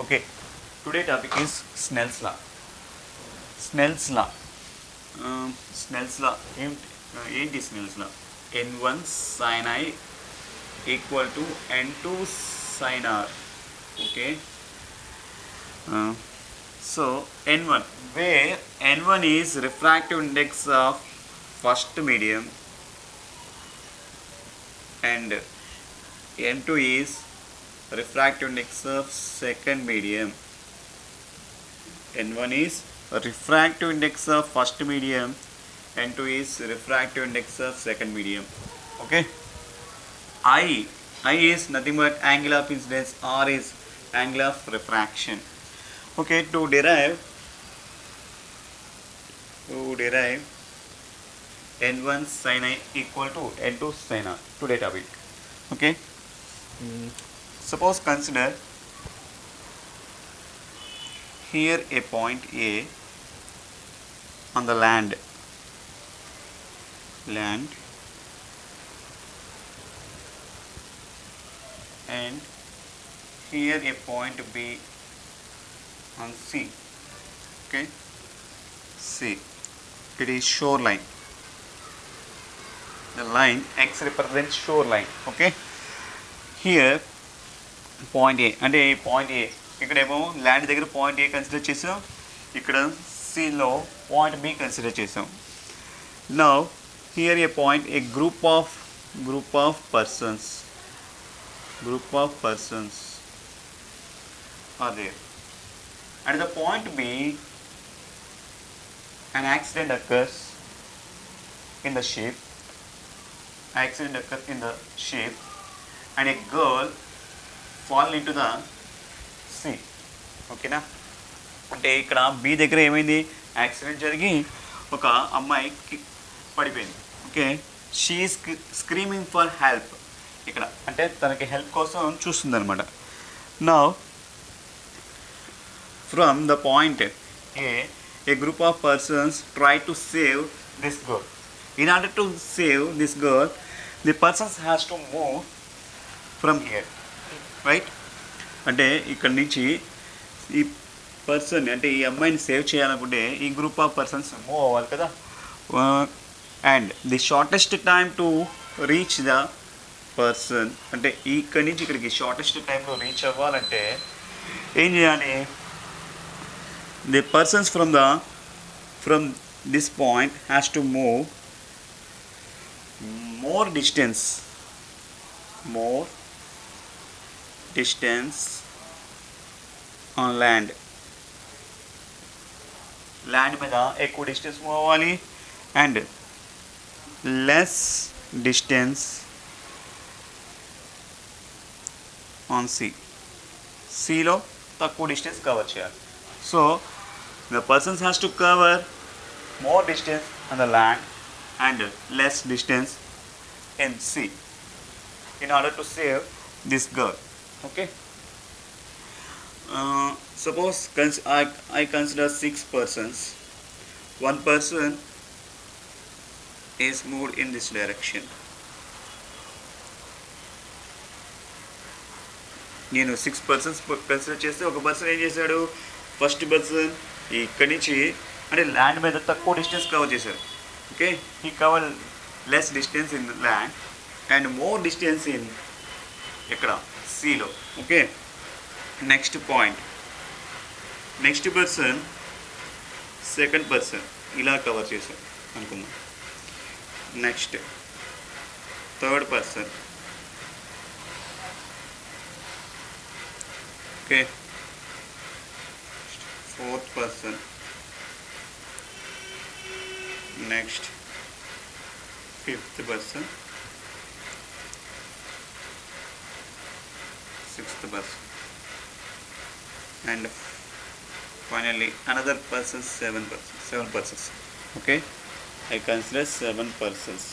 Okay, today topic is Snell's law. Snell's law. Snell's law. ఏంటి Snell's law? N1 sin I equal to N2 sin R. Okay. Uh, so N1, where N1 is refractive index of first medium and N2 is refractive index of second medium. N1 is refractive index of first medium, N2 is refractive index of second medium. Okay. I is nothing but angle of incidence, R is angle of refraction. Okay, to derive N1 sin I equal to N2 sin R. Today topic. Okay. Suppose consider here a point A on the land and here a point B on C. Okay, C, it is shoreline. The line X represents shoreline. Okay, here point A అంటే point ఏ ఇక్కడేమో land దగ్గర point ఏ consider చేసాం, ఇక్కడ సిలో point B consider చేసాం. Now here a point a group of persons are there. At the point B, an accident occurs in the ship. And a girl fall into the sea. ఓకేనా, అంటే ఇక్కడ B దగ్గర ఏమైంది, accident జరిగి ఒక అమ్మాయి పడిపోయింది. Okay, she is screaming for help. ఇక్కడ అంటే తనకి హెల్ప్ కోసం చూస్తుంది అనమాట. Now from the point a group of persons try to save this girl. In order to save this girl, the persons has to move from here, right? అంటే ఇక్కడ నుంచి ఈ పర్సన్ అంటే ఈ అమ్మాయిని సేవ్ చేయాలనుకుంటే ఈ గ్రూప్ ఆఫ్ పర్సన్స్ మూవ్ అవ్వాలి కదా. And the shortest time to reach the person, అంటే ఇక్కడి నుంచి ఇక్కడికి షార్టెస్ట్ టైంలో రీచ్ అవ్వాలంటే ఏం చేయాలి, the persons from this point has to move more distance on land మీద ఎక్కువ డిస్టెన్స్ మూవ్ అవ్వాలి అండ్ లెస్ డిస్టెన్స్ ఆన్ సీలో తక్కువ డిస్టెన్స్ కవర్ చేయాలి. So the persons has to cover more distance on the land and less distance in sea in order to save this girl. Okay. Suppose I consider 6 persons. One person is moved in this direction. నేను 6 persons consider చేస్తే ఒక person ఏం చేశాడు, first person ఇక్కడి నుంచి అంటే land మీద తక్కువ డిస్టెన్స్ కవర్ చేశారు. ఓకే, ఈ cover less distance in land and more distance in ఇక్కడ సీలో. Okay, next person second person ఇలా కవర్ చేశారు అనుకుందాం. Next third person. Okay, fourth person, next fifth person, sixth person, and finally another person, seven persons. Okay, I consider 7 persons.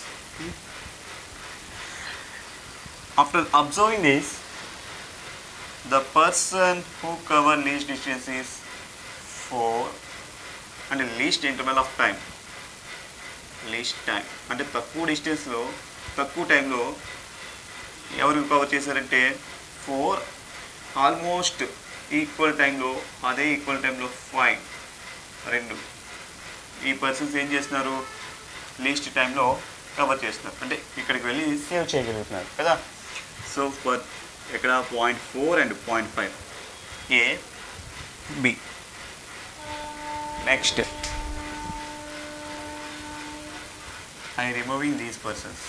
After observing this, the person who cover least distance is 4 and least interval of time అంటే తక్కువ డిస్టెన్స్లో తక్కువ టైంలో ఎవరు cover చేశారంటే 4 almost equal టైంలో అదే equal టైంలో 5 రెండు ఈ పర్సన్స్ ఏం చేస్తున్నారు, లీస్ట్ టైంలో కవర్ చేస్తున్నారు, అంటే ఇక్కడికి వెళ్ళి సేవ్ చేయగలుగుతున్నారు కదా. సో ఫర్ ఇక్కడ 0.4 and 0.5 A B. Next I removing these persons.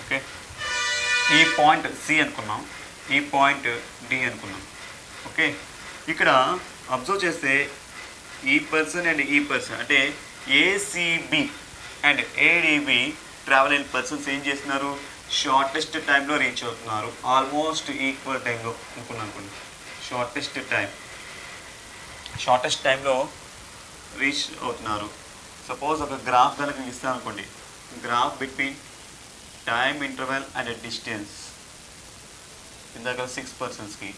Okay, ఈ పాయింట్ సి అనుకున్నాం, ఈ పాయింట్ డి అనుకున్నాం. ఓకే, ఇక్కడ అబ్జర్వ్ చేస్తే ఈ పర్సన్ అండ్ ఈ పర్సన్ అంటే ఏసీబి అండ్ ఏడిబి ట్రావెల్ అయిన పర్సన్స్ ఏం చేస్తున్నారు, షార్టెస్ట్ టైంలో రీచ్ అవుతున్నారు, ఆల్మోస్ట్ ఈక్వల్ టైంలో అనుకున్నాను. షార్టెస్ట్ టైంలో రీచ్ అవుతున్నారు. సపోజ్ ఒక గ్రాఫ్ కనుక ఇస్తాను అనుకోండి, graph between time interval and distance ఇందాక 6 పర్సన్స్కి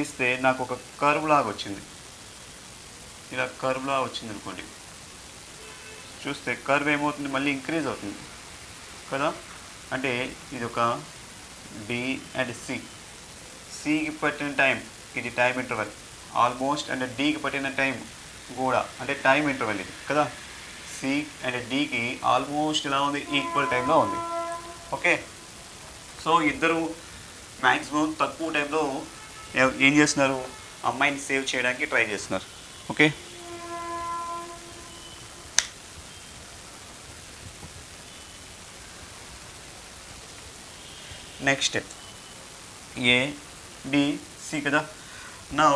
ఇస్తే నాకు ఒక కర్వ్ లాగా వచ్చింది, ఇలా కర్వ్ లాగా వచ్చింది అనుకోండి. చూస్తే కర్వ్ ఏమవుతుంది, మళ్ళీ ఇంక్రీజ్ అవుతుంది కదా. అంటే ఇది ఒక డి అండ్ సికి పట్టిన టైం, ఇది టైం ఇంటర్వెల్ ఆల్మోస్ట్, అండ్ డికి పట్టిన టైం కూడా అంటే టైం ఇంటర్వెల్ ఇది కదా. సి అండ్ డికి ఆల్మోస్ట్ ఇలా ఉంది, ఈక్వల్ టైంలో ఉంది. ఓకే, సో ఇద్దరు మ్యాక్సిమం తక్కువ టైంలో ఏం చేస్తున్నారు, అమ్మాయిని సేవ్ చేయడానికి ట్రై చేస్తున్నారు. Okay, next A D C కదా. Now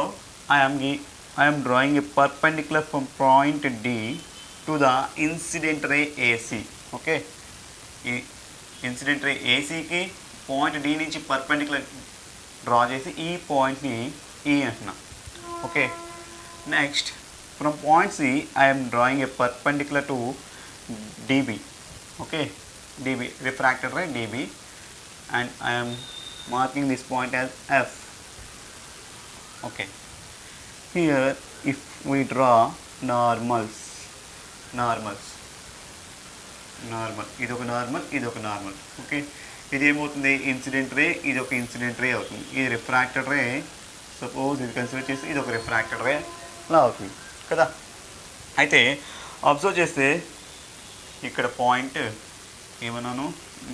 I'm drawing a perpendicular from point D to the incident ray AC. Okay, ఈ ఇన్సిడెంట్ రే ఏసీకి పాయింట్ డి నుంచి పర్పెండిక్యులర్ డ్రా చేసి ఈ పాయింట్ని ఈ అంటున్నా. Okay, next from point C I'm drawing a perpendicular to DB. Okay, DB refracted ray DB, and I am marking this point as F. Okay, here if we draw normals, normal ఇది ఒక normal, ఇది ఒక normal. Okay, ఇది ఏమవుతుంది, incident ray, ఇది ఒక incident ray అవుతుంది. ఇది రిఫ్రాక్టెడ్ రే, సపోజ్ ఇది కన్సిడర్ చేసి ఇది ఒక రిఫ్రాక్టెడ్ రే లా అవుతుంది కదా. అయితే అబ్జర్వ్ చేస్తే ఇక్కడ పాయింట్ ఏమన్నాను,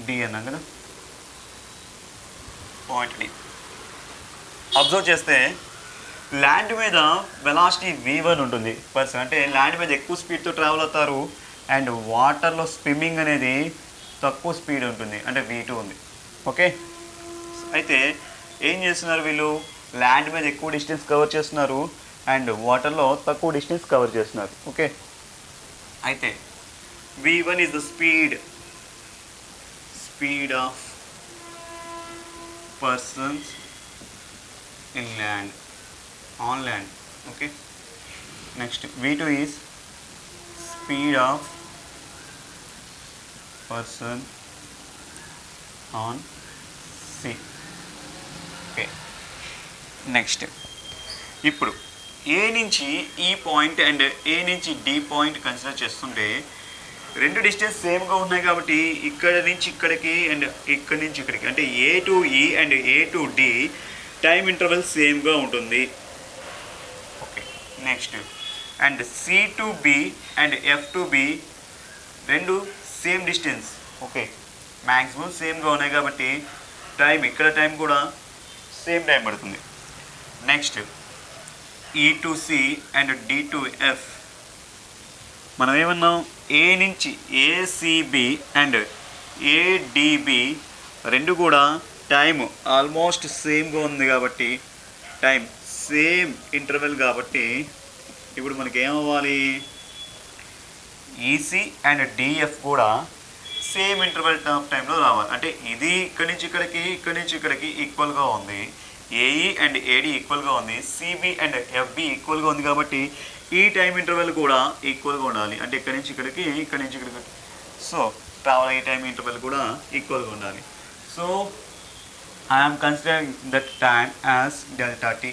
డి అన్నాం కదా, పాయింట్ డి. అబ్జర్వ్ చేస్తే ల్యాండ్ మీద వెలాసిటీ v1 ఉంటుంది పర్సన్, అంటే ల్యాండ్ మీద ఎక్కువ స్పీడ్తో ట్రావెల్ అవుతారు, అండ్ వాటర్లో స్విమ్మింగ్ అనేది తక్కువ స్పీడ్ ఉంటుంది, అంటే v2 ఉంది. ఓకే, అయితే ఏం చేస్తున్నారు వీళ్ళు, ల్యాండ్ మీద ఎక్కువ డిస్టెన్స్ కవర్ చేస్తున్నారు అండ్ వాటర్లో తక్కువ డిస్టెన్స్ కవర్ చేస్తున్నారు. ఓకే, అయితే v1 is the speed of persons in land, on land. Okay, next v2 is speed of person on sea. Okay, next ఇప్పుడు ఏ నుంచి ఈ పాయింట్ అండ్ ఏ నుంచి డి పాయింట్ కన్సిడర్ చేస్తుంటే రెండు డిస్టెన్స్ సేమ్గా ఉన్నాయి కాబట్టి ఇక్కడ నుంచి ఇక్కడికి అండ్ ఇక్కడ నుంచి ఇక్కడికి అంటే A to E and A to D time interval సేమ్గా ఉంటుంది. Okay, next and C to B and F to B రెండు సేమ్ డిస్టెన్స్. ఓకే, మ్యాక్సిమం సేమ్గా ఉన్నాయి కాబట్టి టైం ఇక్కడ టైం కూడా సేమ్ టైం పడుతుంది. Next E to C and D to F మనం ఏమన్నాం, ఏ నుంచి ఏసిబి అండ్ ఏడిబి రెండు కూడా టైం ఆల్మోస్ట్ సేమ్గా ఉంది కాబట్టి టైం సేమ్ ఇంటర్వెల్ కాబట్టి ఇప్పుడు మనకి ఏమవ్వాలి, ఈసీ అండ్ డిఎఫ్ కూడా సేమ్ ఇంటర్వెల్ ఆఫ్ టైంలో రావాలి. అంటే ఇది ఇక్కడి నుంచి ఇక్కడికి, ఇక్కడి నుంచి ఇక్కడికి ఈక్వల్గా ఉంది, ఏఈ అండ్ ఏడి ఈక్వల్గా ఉంది, సిబి అండ్ ఎఫ్బి ఈక్వల్గా ఉంది కాబట్టి ఈ టైం ఇంటర్వెల్ కూడా ఈక్వల్గా ఉండాలి. అంటే ఇక్కడి నుంచి ఇక్కడికి, ఇక్కడి నుంచి ఇక్కడికి, సో ట్రావెల్ అయ్యే టైం ఇంటర్వెల్ కూడా ఈక్వల్గా ఉండాలి. So I'm considering that time as delta T.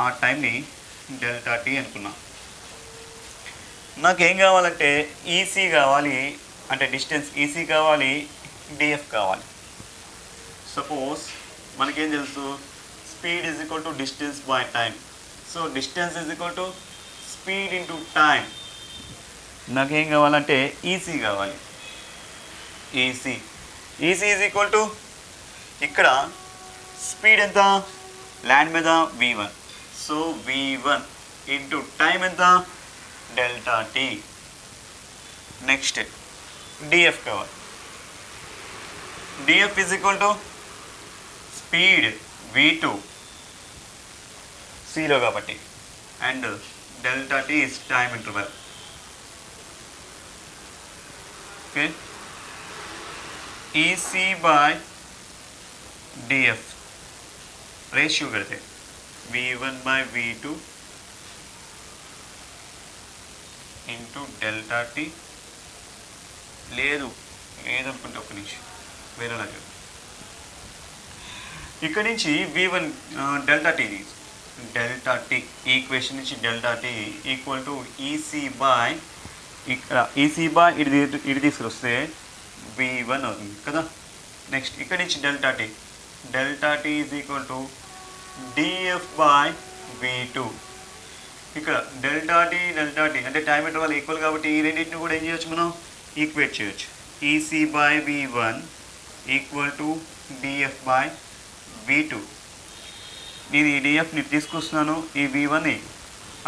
ఆ టైంని డెల్టా టీ అనుకున్నా. నాకేం కావాలంటే ఈసీ కావాలి, అంటే డిస్టెన్స్ ఈసీ కావాలి, డిఎఫ్ కావాలి. సపోజ్ మనకేం తెలుసు, speed is equal to distance by time. So distance is equal to speed into time. నాకేం కావాలంటే ఈసీ కావాలి. ఈసీ ఈజ్ ఈక్వల్ టు ఇక్కడ స్పీడ్ ఎంత, ల్యాండ్ మీద v1. So v1 into time ఎంత, డెల్టా టీ. నెక్స్ట్ డిఎఫ్ కావాలి. DF is equal to speed v2 సీలో కాబట్టి, and delta T is time interval. Okay, EC by DF ratio కడితే v1 by v2 into delta T. లేదనుకుంటే ఒక్క నిమిషం వేరేలాగా, ఇక్కడి నుంచి v1 డెల్టా టీ ఈక్వేషన్ నుంచి delta T equal to EC by, ఇక్కడ ఈసీ బై ఇది తీసుకొస్తే v1 అవుతుంది కదా. నెక్స్ట్ ఇక్కడి నుంచి delta T is equal to DF by v2. ఇక్కడ డెల్టా టీ అంటే టైం ఇంటర్వల్ ఈక్వల్ కాబట్టి ఈ రెండింటిని కూడా ఏం చేయొచ్చు, మనం ఈక్వేట్ చేయొచ్చు. EC by v1 equal to DF by v2. నేను ఈ డిఎఫ్ని తీసుకొస్తున్నాను, ఈ v1ని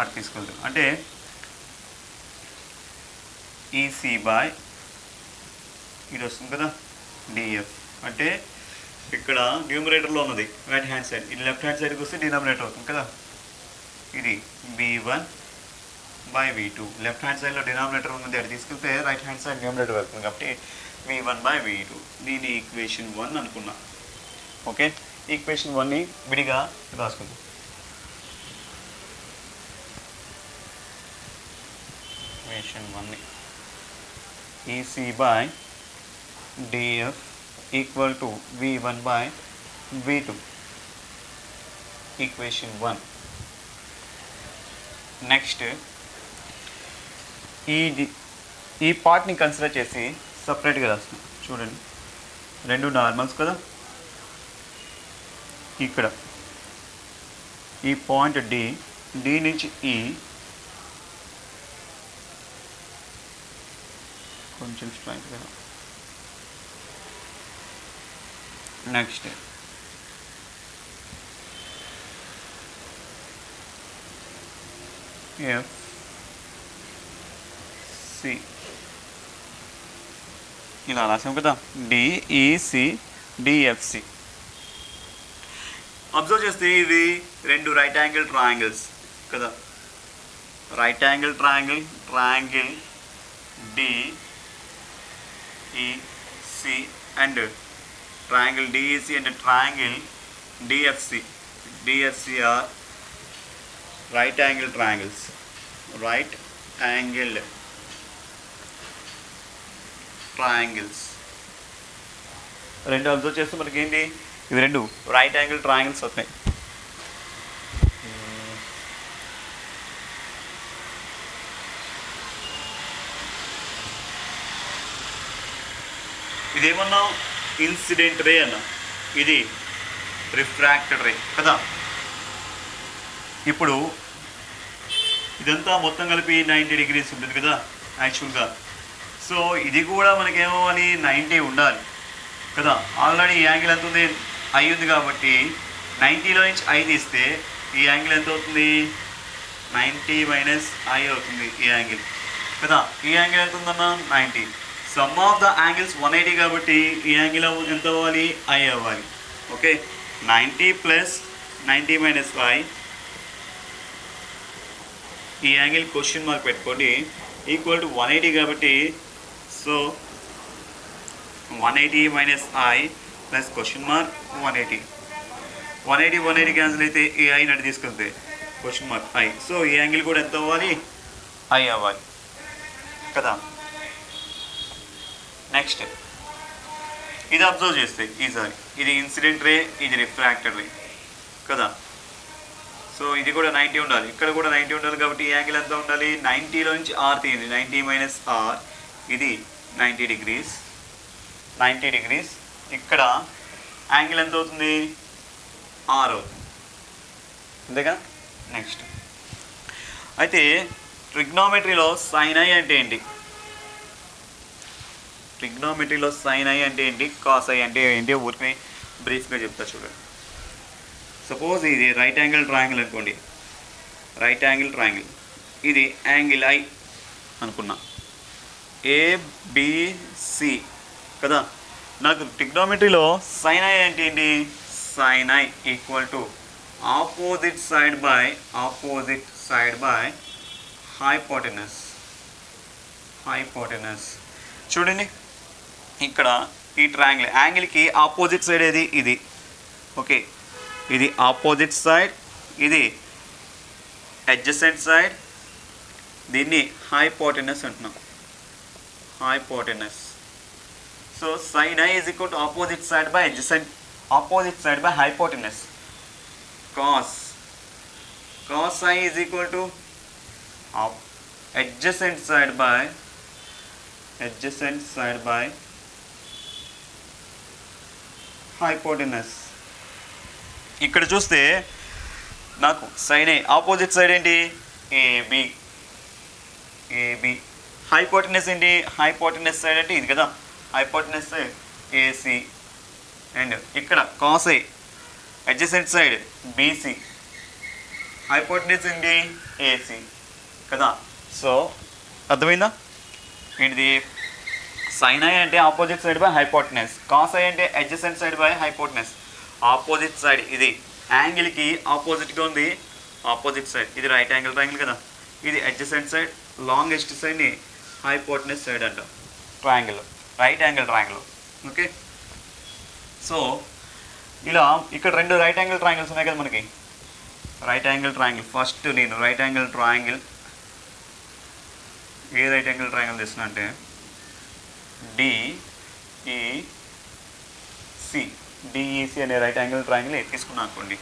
అటు తీసుకెళ్తాను. అంటే ఈసీ బై ఇది వస్తుంది కదా డిఎఫ్. అంటే ఇక్కడ న్యూమరేటర్లో ఉన్నది రైట్ హ్యాండ్ సైడ్, ఇది లెఫ్ట్ హ్యాండ్ సైడ్కి వస్తే డినామినేటర్ అవుతుంది కదా. ఇది v1 by v2. Left hand సైడ్లో డినామినేటర్ ఉన్నది, అది తీసుకెళ్తే రైట్ హ్యాండ్ సైడ్ న్యూమరేటర్ వెళ్తుంది కాబట్టి v1 బై v2. దీని ఈక్వేషన్ 1 అనుకున్నా. ఓకే, ఈక్వేషన్ 1ని విడిగా రాసుకుందాం. ఈక్వేషన్ 1ని EC by DF equal to v1 by v2. Equation 1. Next ఈ పార్ట్ని కన్సిడర్ చేసి సపరేట్గా రాస్తున్నాం. చూడండి, రెండు నార్మల్స్ కదా. ఇక్కడ ఈ పాయింట్ డి నుంచి ఈ కొంచెం స్ట్రైట్ కదా. నెక్స్ట్ ఎఫ్ సి ఇలా రాసాం కదా, డిఈసి డిఎఫ్సి. అబ్జర్వ్ చేస్తే ఇవి రెండు రైట్ యాంగిల్ ట్రయాంగిల్స్ కదా. Right angle triangle DEC and triangle DEC and triangle DFC. DFC are right angle triangles. Right angled triangles రెండు అబ్జర్వ్ చేస్తే మనకి ఏంటి, ఇవి రెండు రైట్ యాంగిల్ ట్రయాంగిల్స్ అవుతాయి. ఇదేమన్నా ఇన్సిడెంట్ రే అన్న, ఇది రిఫ్రాక్టెడ్ రే కదా. ఇప్పుడు ఇదంతా మొత్తం కలిపి 90 degrees ఉంటుంది కదా యాక్చువల్గా. సో ఇది కూడా మనకేమవ్వాలి, 90 ఉండాలి కదా. ఆల్రెడీ ఈ యాంగిల్ ఎంత ఉంది, ఐ ఉంది కాబట్టి 90లో నుంచి ఐ తీస్తే ఈ యాంగిల్ ఎంత అవుతుంది, 90 మైనస్ ఐ అవుతుంది ఈ యాంగిల్ కదా. ఈ యాంగిల్ ఎంత ఉందన్న, 90. సమ్ ఆఫ్ ద యాంగిల్స్ 180 కాబట్టి ఈ యాంగిల్ ఎంత అవ్వాలి, ఐ అవ్వాలి. Okay, 90 plus 90 minus I. ఈ యాంగిల్ క్వశ్చన్ మార్క్ పెట్టుకోండి, ఈక్వల్ టు 180 కాబట్టి so 180 minus I plus question mark 180. 180 cancel అయితే ఈ ఐ నటు తీసుకెళ్తే క్వశ్చన్ మార్క్ ఐ. సో ఈ యాంగిల్ కూడా ఎంత అవ్వాలి? ఐ అవ్వాలి కదా. నెక్స్ట్ ఇది అబ్జర్వ్ చేస్తే ఈసారి ఇది ఇన్సిడెంట్ రే, ఇది రిఫ్రాక్టెడ్ రే కదా. సో ఇది కూడా 90 ఉండాలి, ఇక్కడ కూడా 90 ఉండాలి. కాబట్టి ఈ యాంగిల్ ఎంత ఉండాలి? 90లో నుంచి ఆర్ తీయండి. 90 మైనస్ ఆర్, ఇది 90 డిగ్రీస్. 90 డిగ్రీస్. ఇక్కడ యాంగిల్ ఎంత అవుతుంది? ఆర్ అవుతుంది అంతేగా. నెక్స్ట్ అయితే ట్రిగ్నోమెట్రీలో సైన్ ఐ అంటే ఏంటి? ట్రిగ్నోమెట్రీలో సైన్ ఐ అంటే ఏంటి, కాస్ ఐ అంటే ఏంటి ఊరికి బ్రీఫ్గా చెప్తా చూడండి. సపోజ్ ఇది రైట్ యాంగిల్ ట్రయాంగిల్ అనుకోండి. రైట్ యాంగిల్ ట్రయాంగిల్, ఇది యాంగిల్ ఐ అనుకున్నా, ఏబిసి కదా. నాకు ట్రిగ్నోమెట్రీలో సైన్ ఐ అంటే ఏంటి? Sine I equal to opposite side by hypotenuse. చూడండి ఇక్కడ ఈ ట్రయాంగిల్, యాంగిల్కి ఆపోజిట్ సైడ్ ఏది? ఇది. ఓకే, ఇది ఆపోజిట్ సైడ్, ఇది అడ్జసెంట్ సైడ్, దీన్ని హైపోటెనస్ అంటున్నాం. Hypotenuse. So sine I is equal to opposite side by adjacent, opposite side by hypotenuse. Cos I is equal to adjacent side by hypotenuse. ఇక్కడ చూస్తే నాకు sine A opposite side ఏంటి? AB. Hypotenuse ఏంటి? Hypotenuse side అంటే ఇది కదా, hypotenuse side AC. And ఇక్కడ cos A adjacent side BC, hypotenuse ఏంటి? ఏసి కదా. సో అర్థమైందా ఏంటిది? సైన్ ఐ అంటే opposite side by hypotenuse, cos I అంటే adjacent side by hypotenuse. Opposite side ఇది యాంగిల్కి ఆపోజిట్గా ఉంది, ఆపోజిట్ సైడ్ ఇది రైట్ యాంగిల్ ట్రయాంగిల్ కదా, ఇది అడ్జసెంట్ సైడ్, లాంగెస్ట్ సైడ్ని హైపోటెనస్ సైడ్ అంటాం triangle, right angle triangle. Okay, so ఇలా ఇక్కడ రెండు రైట్ యాంగిల్ ట్రయాంగిల్స్ ఉన్నాయి కదా మనకి. రైట్ యాంగిల్ ట్రయాంగిల్ ఫస్ట్ నేను రైట్ యాంగిల్ ట్రయాంగిల్, ఏ రైట్ యాంగిల్ ట్రయాంగిల్ తీస్తున్నా అంటే డిఈసి అనే రైట్ యాంగిల్ ట్రయాంగిల్ తీసుకున్నాను అనుకోండి.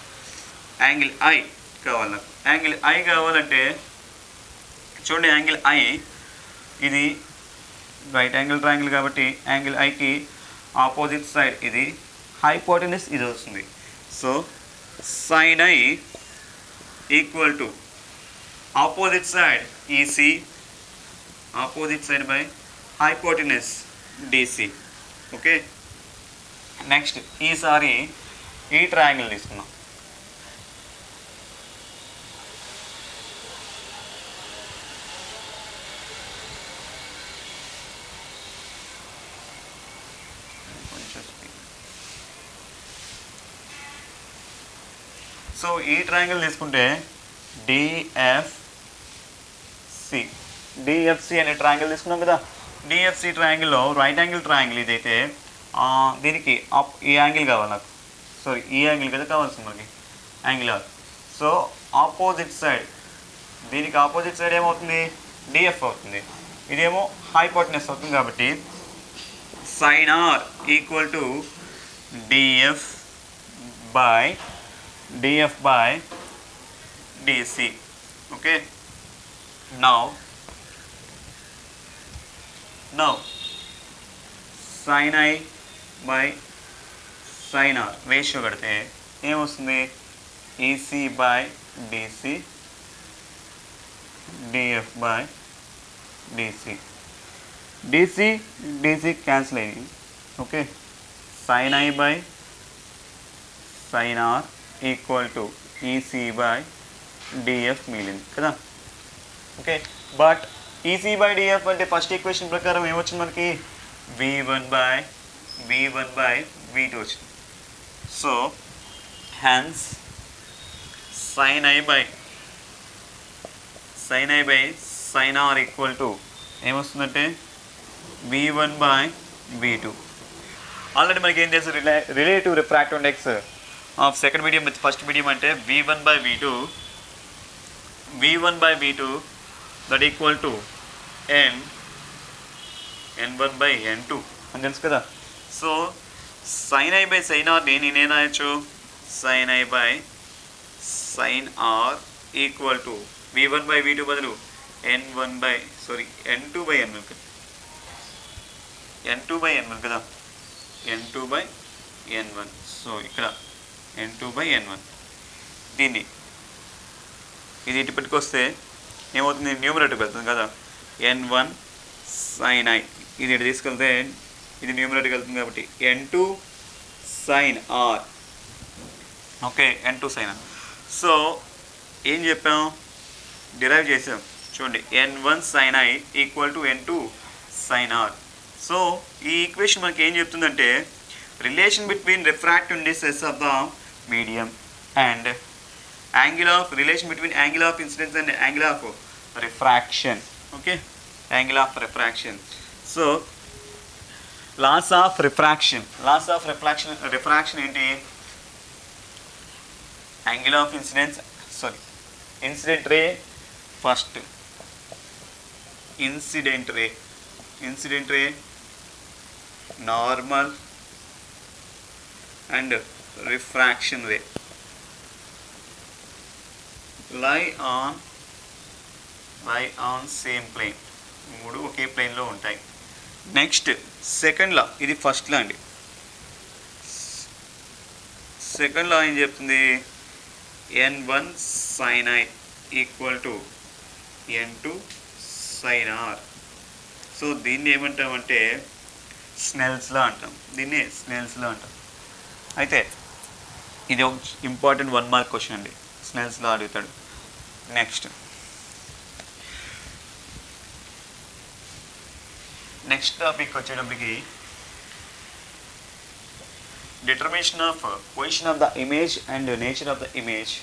యాంగిల్ ఐ కావాలి నాకు. యాంగిల్ ఐ కావాలంటే చూడండి, యాంగిల్ ఐ ఇది రైట్ యాంగిల్ ట్రయాంగిల్ కాబట్టి యాంగిల్ ఐకి ఆపోజిట్ సైడ్ ఇది, హైపోటెనస్ ఇది వస్తుంది. So sine I equal to opposite side EC, opposite side by hypotenuse DC. Okay, next ఈసారి ఈ ట్రయాంగిల్ తీసుకున్నాం. సో ఈ ట్రయాంగిల్ తీసుకుంటే డిఎఫ్సి అనే ట్రయాంగిల్ తీసుకున్నాం కదా. డిఎఫ్సి ట్రయాంగిల్లో రైట్ యాంగిల్ ట్రయాంగిల్ ఇదైతే దీనికి ఈ యాంగిల్ కావాలి నాకు, సారీ ఈ యాంగిల్ కదా కావాల్సింది మనకి, యాంగిల్ కావాలి. సో ఆపోజిట్ సైడ్, దీనికి ఆపోజిట్ సైడ్ ఏమవుతుంది? డిఎఫ్ అవుతుంది, ఇదేమో హైపోటెనస్ అవుతుంది. కాబట్టి sin R equal to DF by DC. Okay, now sin I by sin R ratio కడితే ఏమొస్తుంది? EC by DC DF by DC cancel అయ్యింది. Okay, sin I by sin R equal to EC by DF మిగిలింది కదా. Okay, but EC by DF అంటే first equation ప్రకారం ఏమొచ్చింది మనకి? V1 by V2 వచ్చింది. So hence sin I by sin R equal to ఏమొస్తుందంటే V1 by V2. Already మనకి ఏం తెలుసు? Relative refractive index of second medium with first medium అంటే v1/v2 that equal to n1/n2 అని తెలుసు కదా. So sin i by sin r నేను రాయొచ్చు sin i by sin r equal to v1/v2 బదులు n2/n1 కదా, n2/n1. సో ఇక్కడ n2/n1 దీన్ని ఇది ఇటు పెట్టుకొస్తే ఏమవుతుంది, న్యూమరేటర్ వెళ్తుంది కదా, n1 sin i ఇది ఇటు తీసుకెళ్తే ఇది న్యూమరేటర్కి వెళ్తుంది కాబట్టి n2 sin r. Okay, n2 sin r. సో ఏం చెప్పాం, డిరైవ్ చేసాం చూడండి, n1 sin i equal to n2 sin r. So ఈ ఈక్వేషన్ మనకి ఏం చెప్తుందంటే relation between refractive indices of the medium and relation between angle of incidence and angle of refraction. Okay, angle of refraction. So laws of refraction ఏంటి, angle of incident ray first, incident ray normal and refraction ray lie on same plane, మూడు ఒకే ప్లేన్లో ఉంటాయి. Next second లా, ఇది first లా అండి. Second లా ఏం చెప్తుంది, n1 sin i equal to n2 sin r. So దీన్ని ఏమంటామంటే స్నెల్స్ లా అంటాం, అయితే ఇది ఒక ఇంపార్టెంట్ 1 మార్క్ క్వశ్చన్ అండి, స్నెల్స్ లా అడుగుతాడు. నెక్స్ట్ టాపిక్ వచ్చేటప్పటికి determination of position of the image and nature of the image